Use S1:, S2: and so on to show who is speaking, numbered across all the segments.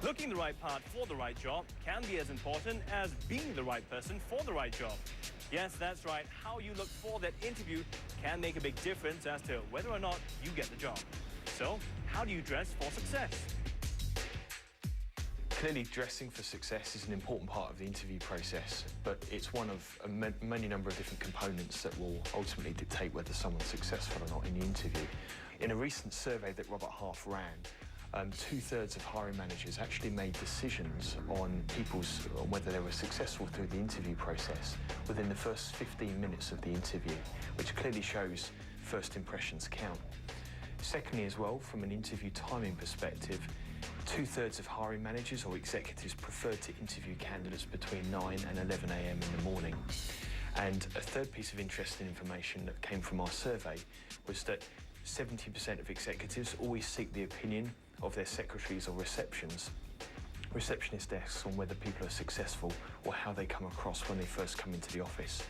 S1: Looking the right part for the right job can be as important as being the right person for the right job. Yes, that's right. How you look for that interview can make a big difference as to whether or not you get the job. So, how do you dress for success?
S2: Clearly, dressing for success is an important part of the interview process, but it's one of many number of different components that will ultimately dictate whether someone's successful or not in the interview. In a recent survey that Robert Half ran, 2/3 of hiring managers actually made decisions on whether they were successful through the interview process within the first 15 minutes of the interview, which clearly shows first impressions count. Secondly, as well, from an interview timing perspective, 2/3 of hiring managers or executives preferred to interview candidates between 9 and 11 a.m. in the morning. And a third piece of interesting information that came from our survey was that 70% of executives always seek the opinion of their secretaries or receptionist desks on whether people are successful or how they come across when they first come into the office.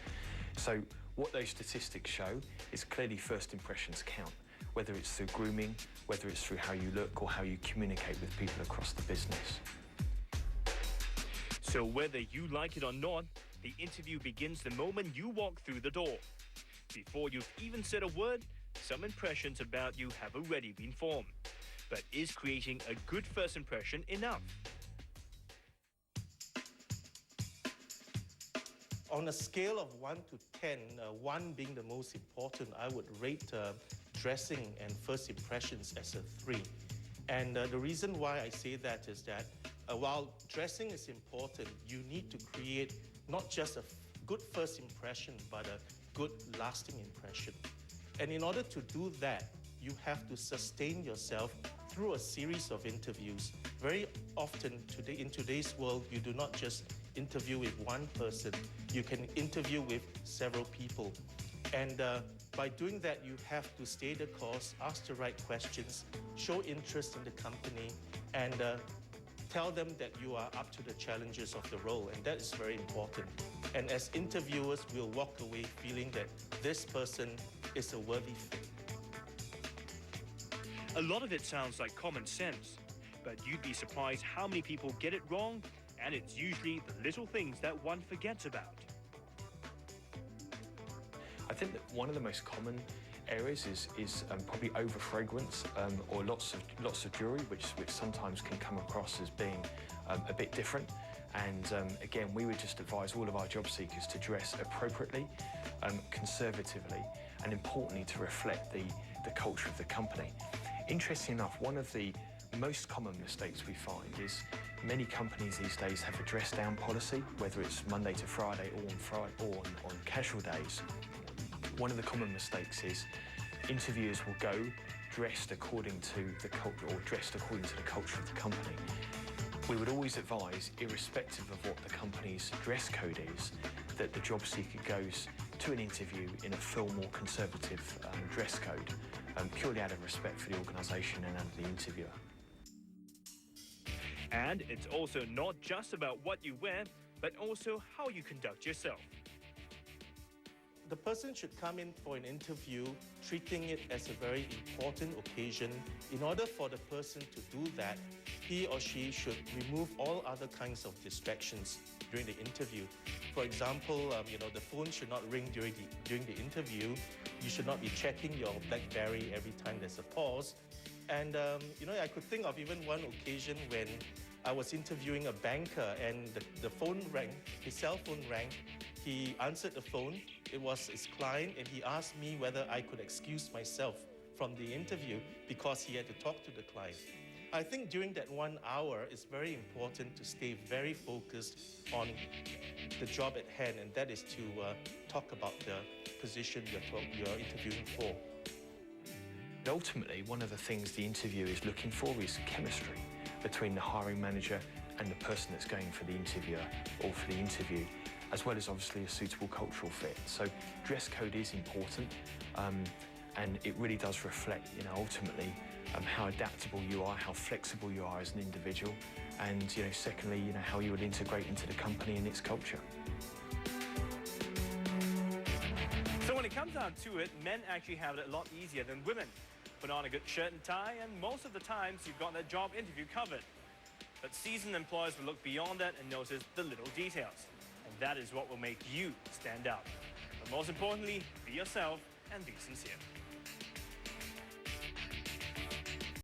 S2: So what those statistics show is clearly first impressions count, whether it's through grooming, whether it's through how you look or how you communicate with people across the business.
S1: So whether you like it or not, the interview begins the moment you walk through the door. Before you've even said a word, some impressions about you have already been formed. But is creating a good first impression enough?
S3: On a scale of 1 to 10, 1 being the most important, I would rate dressing and first impressions as a 3. And the reason why I say that is that while dressing is important, you need to create not just a good first impression, but a good lasting impression. And in order to do that, you have to sustain yourself through a series of interviews. Very often in today's world, you do not just interview with one person, you can interview with several people. And by doing that, you have to stay the course, ask the right questions, show interest in the company, and tell them that you are up to the challenges of the role, and that is very important. And as interviewers, we'll walk away feeling that this person is a worthy fit.
S1: A lot of it sounds like common sense, but you'd be surprised how many people get it wrong, and it's usually the little things that one forgets about.
S2: I think that one of the most common areas is probably over fragrance or lots of jewelry, which sometimes can come across as being a bit different. And again, we would just advise all of our job seekers to dress appropriately, conservatively, and importantly to reflect the culture of the company. Interesting enough, one of the most common mistakes we find is many companies these days have a dress-down policy, whether it's Monday to Friday or on casual days. One of the common mistakes is interviewers will go dressed according to the culture or dressed according to the culture of the company. We would always advise, irrespective of what the company's dress code is, that the job seeker goes to an interview in a formal, conservative dress code, purely out of respect for the organisation and the interviewer.
S1: And it's also not just about what you wear, but also how you conduct yourself.
S3: The person should come in for an interview treating it as a very important occasion. In order for the person to do that, he or she should remove all other kinds of distractions during the interview. For example, the phone should not ring during the interview. You should not be checking your BlackBerry every time there's a pause. And I could think of even one occasion when I was interviewing a banker and the phone rang, his cell phone rang. He answered the phone. It was his client, and he asked me whether I could excuse myself from the interview because he had to talk to the client. I think during that 1 hour, it's very important to stay very focused on the job at hand, and that is to talk about the position you're interviewing for.
S2: Ultimately, one of the things the interviewer is looking for is chemistry between the hiring manager and the person that's going for the interview or for the interview, as well as obviously a suitable cultural fit. So dress code is important, and it really does reflect, ultimately how adaptable you are, how flexible you are as an individual, and secondly, how you would integrate into the company and its culture.
S1: So when it comes down to it, men actually have it a lot easier than women. Put on a good shirt and tie, and most of the times you've got that job interview covered. But seasoned employers will look beyond that and notice the little details. And that is what will make you stand out. But most importantly, be yourself and be sincere.